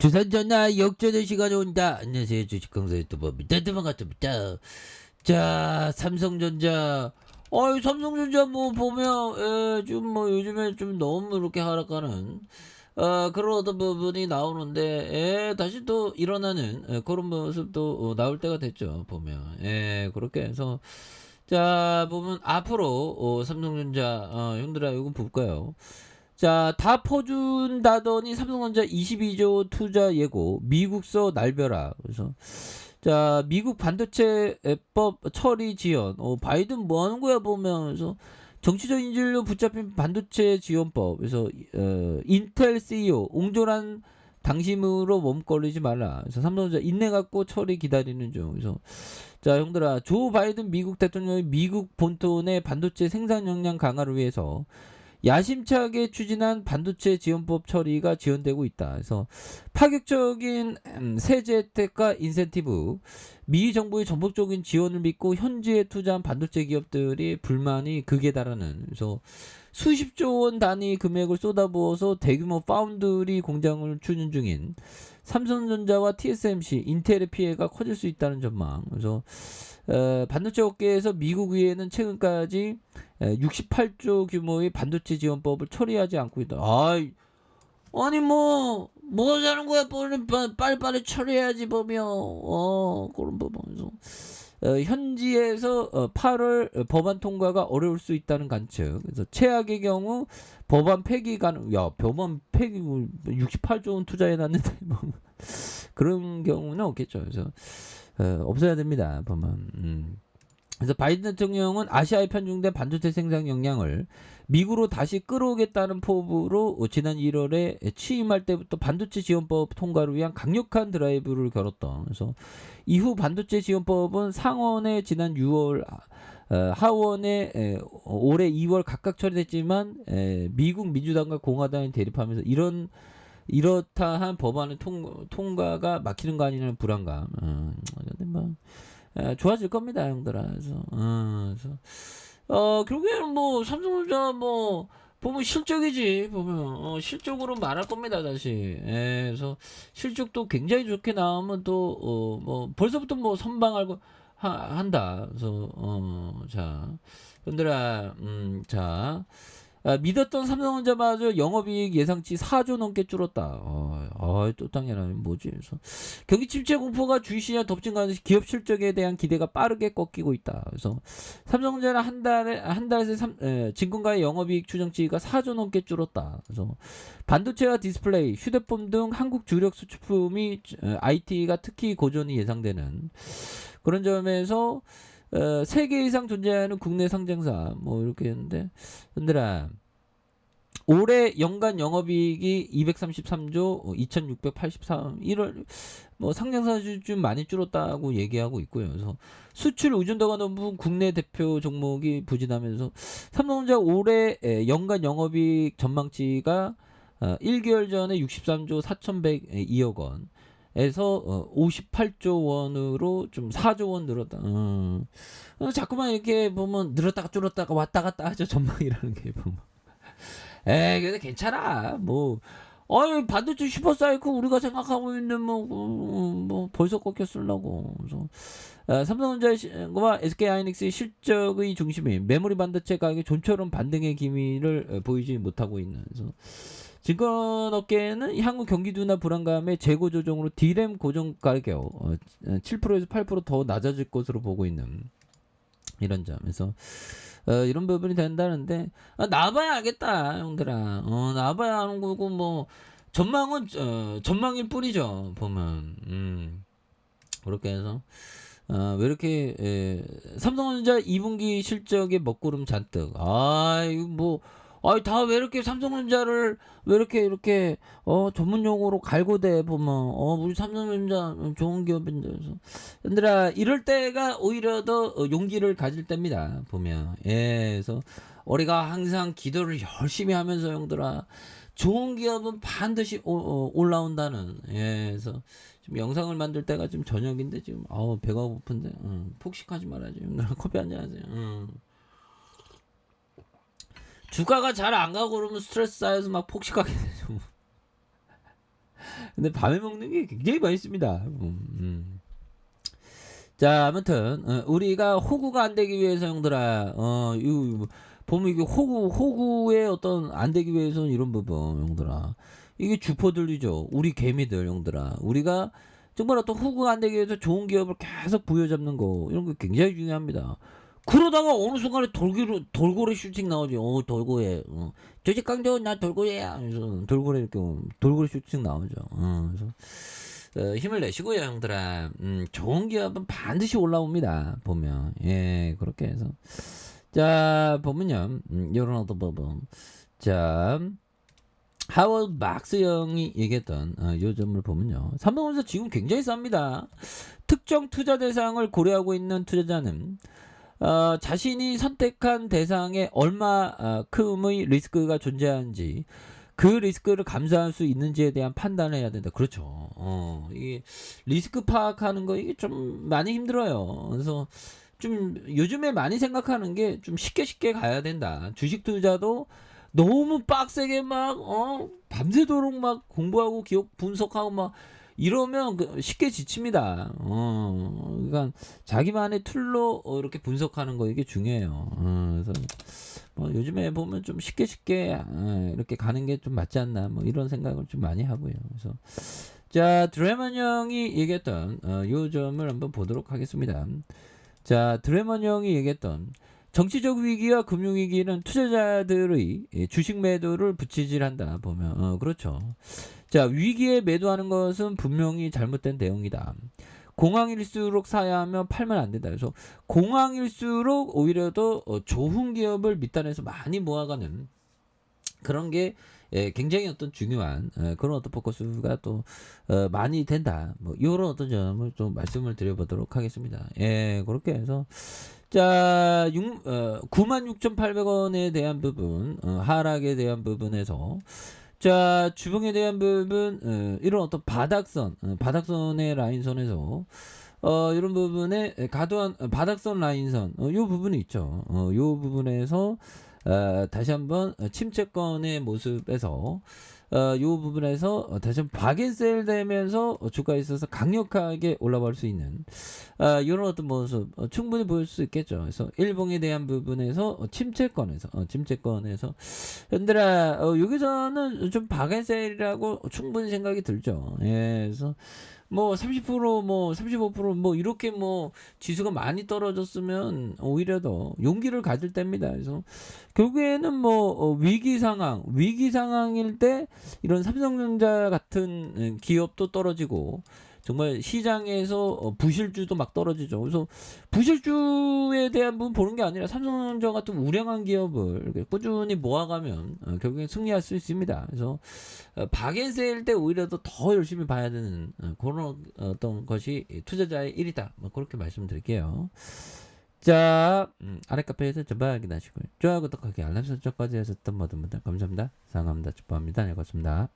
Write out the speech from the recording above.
주산전화 역전의 시간이 온다. 안녕하세요. 주식강사 유튜버입니다. 반갑습니다. 자, 삼성전자. 삼성전자 뭐 보면 좀 뭐 요즘에 좀 너무 이렇게 하락하는 그런 어떤 부분이 나오는데 다시 또 일어나는 그런 모습도 나올 때가 됐죠. 보면 그렇게 해서 자 보면 앞으로 삼성전자 형들아 이거 볼까요? 자, 다 퍼준다더니 삼성전자 22조 투자 예고, 미국서 날벼락. 그래서, 자, 미국 반도체법 처리 지연. 바이든 뭐 하는 거야, 보면서. 정치적 인질로 붙잡힌 반도체 지원법. 그래서, 인텔 CEO, 옹졸한 당심으로 몸거리지 말라. 그래서 삼성전자 인내 갖고 처리 기다리는 중. 그래서, 자, 형들아, 조 바이든 미국 대통령이 미국 본토 내 반도체 생산 역량 강화를 위해서 야심차게 추진한 반도체 지원법 처리가 지연되고 있다. 그래서 파격적인 세제 혜택과 인센티브, 미 정부의 전폭적인 지원을 믿고 현지에 투자한 반도체 기업들이 불만이 극에 달하는, 그래서 수십조 원 단위 금액을 쏟아부어서 대규모 파운드리 공장을 추진 중인 삼성전자와 TSMC, 인텔의 피해가 커질 수 있다는 전망. 그래서 반도체 업계에서 미국 의회는 최근까지 68조 규모의 반도체 지원법을 처리하지 않고 있다. 아니 뭐 하자는 거야? 빨리빨리 처리해야지 보면 그런 부분에서 현지에서 8월 법안 통과가 어려울 수 있다는 관측. 그래서 최악의 경우 법안 폐기 가능. 야, 법안 폐기 68조 원 투자해놨는데 뭐 그런 경우는 없겠죠. 그래서 없어야 됩니다. 보면. 그래서 바이든 대통령은 아시아에 편중된 반도체 생산 역량을 미국으로 다시 끌어오겠다는 포부로 지난 1월에 취임할 때부터 반도체 지원법 통과를 위한 강력한 드라이브를 걸었던. 그래서 이후 반도체 지원법은 상원에 지난 6월, 하원에 올해 2월 각각 처리됐지만 미국 민주당과 공화당이 대립하면서 이렇다 한 법안의 통과가 막히는 거 아니냐는 불안감. 근데 뭐 좋아질 겁니다, 형들아. 그래서 결국에는 뭐 삼성전자 뭐 보면 실적이지 보면 실적으로 말할 겁니다 다시. 그래서 실적도 굉장히 좋게 나오면 또 뭐 벌써부터 뭐 선방하고 한다. 그래서 자, 형들아, 자. 믿었던 삼성전자마저 영업이익 예상치 4조 넘게 줄었다. 또 당연하네. 뭐지? 그래서 경기 침체 공포가 주식시장 덮친 가운데 기업 실적에 대한 기대가 빠르게 꺾이고 있다. 그래서 삼성전자는 한 달에 진군가의 영업이익 추정치가 4조 넘게 줄었다. 그래서 반도체와 디스플레이, 휴대폰 등 한국 주력 수출품이 IT가 특히 고전이 예상되는 그런 점에서 3개 이상 존재하는 국내 상장사 뭐 이렇게 했는데 흔들아 올해 연간 영업이익이 233조 2683 1월 뭐 상장사 좀 많이 줄었다고 얘기하고 있고요. 그래서 수출 의존도가 높은 국내 대표 종목이 부진하면서 삼성전자 올해 연간 영업이익 전망치가 1개월 전에 63조 4102억 원 에서 58조 원으로 좀 4조 원 늘었다. 자꾸만 이렇게 보면 늘었다가 줄었다가 왔다 갔다 하죠. 전망이라는 게 보면. 근데 괜찮아. 뭐 반도체 슈퍼사이클 우리가 생각하고 있는 뭐 벌써 꺾였으려고. 그래서 삼성전자와 SK하이닉스의 실적의 중심인 메모리 반도체 가격이 좀처럼 반등의 기미를 보이지 못하고 있는. 그래서 증권업계는 향후 경기 둔화 불안감의 재고 조정으로 D램 고정 가격 7%에서 8%더 낮아질 것으로 보고 있는 이런 점에서 이런 부분이 된다는데 나와봐야 알겠다 형들아. 나와봐야 하는 거고 뭐 전망은 전망일 뿐이죠 보면. 그렇게 해서 왜 이렇게 삼성전자 2분기 실적에 먹구름 잔뜩. 이거 뭐 다 왜 이렇게 삼성전자를 왜 이렇게 전문 용어로 갈고대 보면 우리 삼성전자 좋은 기업인데. 그래서 얘들아 이럴 때가 오히려 더 용기를 가질 때입니다 보면. 그래서 우리가 항상 기도를 열심히 하면서 형들아 좋은 기업은 반드시 올라온다는. 그래서 지금 영상을 만들 때가 지금 저녁인데 지금 배가 고픈데 폭식하지 말아야지. 커피 한잔 하세요. 주가가 잘 안 가고 그러면 스트레스 쌓여서 막 폭식하게 되죠. 근데 밤에 먹는 게 굉장히 맛있습니다. 자, 아무튼 우리가 호구가 안 되기 위해서 형들아, 이거 보면 이게 호구의 어떤 안 되기 위해서는 이런 부분 형들아, 이게 주포들이죠. 우리 개미들 형들아, 우리가 정말 어떤 호구가 안 되기 위해서 좋은 기업을 계속 부여잡는 거, 이런 거 굉장히 중요합니다. 그러다가 어느 순간에 돌고래 슈팅 나오지. 돌고래. 조직 강조 나 돌고래야. 그래서 돌고래 이렇게 돌고래 슈팅 나오죠. 그래서 힘을 내시고요, 형들아. 좋은 기업은 반드시 올라옵니다. 보면. 예, 그렇게 해서. 자, 보면요. 요런 어떤 부분. 자, 하워드 막스 형이 얘기했던 요 점을 보면요. 삼성전자 지금 굉장히 쌉니다. 특정 투자 대상을 고려하고 있는 투자자는 자신이 선택한 대상에 얼마큼의 리스크가 존재하는지, 그 리스크를 감수할 수 있는지에 대한 판단을 해야 된다. 그렇죠. 이게 리스크 파악하는 거 이게 좀 많이 힘들어요. 그래서 좀 요즘에 많이 생각하는 게 좀 쉽게 가야 된다. 주식 투자도 너무 빡세게 막 밤새도록 막 공부하고 기억 분석하고 막 이러면 쉽게 지칩니다. 그러니까 자기만의 툴로 이렇게 분석하는 거 이게 중요해요. 그래서 뭐 요즘에 보면 좀 쉽게 이렇게 가는 게 좀 맞지 않나 뭐 이런 생각을 좀 많이 하고요. 그래서 자, 드레먼 형이 얘기했던 요 점을 한번 보도록 하겠습니다. 자, 드레먼 형이 얘기했던 정치적 위기와 금융 위기는 투자자들의 주식 매도를 부치질한다 보면 그렇죠. 자, 위기에 매도하는 것은 분명히 잘못된 대응이다. 공황일수록 사야 하면 팔면 안 된다. 그래서 공황일수록 오히려 더 좋은 기업을 밑단에서 많이 모아가는 그런 게 굉장히 어떤 중요한 그런 어떤 포커스가 또 많이 된다. 뭐 이런 어떤 점을 좀 말씀을 드려보도록 하겠습니다. 예, 그렇게 해서 자, 96,800원에 대한 부분, 하락에 대한 부분에서 자, 주봉에 대한 부분, 이런 어떤 바닥선의 라인선에서 이런 부분에 과도한 바닥선 라인선, 요 부분이 있죠. 요 부분에서 다시 한번 침체권의 모습에서 요 부분에서 다시 한번 박앤셀 되면서 주가에 있어서 강력하게 올라갈 수 있는 이런 어떤 모습 충분히 보일 수 있겠죠. 그래서 일봉에 대한 부분에서 침체권에서 현들아 여기서는 좀 박앤셀이라고 충분히 생각이 들죠. 예, 그래서 뭐 30%뭐 35%뭐 이렇게 뭐 지수가 많이 떨어졌으면 오히려 더 용기를 가질 때입니다. 그래서 결국에는 뭐 위기 상황일 때 이런 삼성전자 같은 기업도 떨어지고 정말 시장에서 부실주도 막 떨어지죠. 그래서 부실주에 대한 부분 보는 게 아니라 삼성전자 같은 우량한 기업을 이렇게 꾸준히 모아가면 결국엔 승리할 수 있습니다. 그래서 박앤세일 때 오히려 더 열심히 봐야 되는 그런 어떤 것이 투자자의 일이다. 뭐 그렇게 말씀드릴게요. 자, 아래 카페에서 전방 확인하시고요. 좋아요, 구독하기, 알람 설정까지 하셨던 모든 분들 감사합니다. 사랑합니다. 축복합니다. 네, 고맙습니다.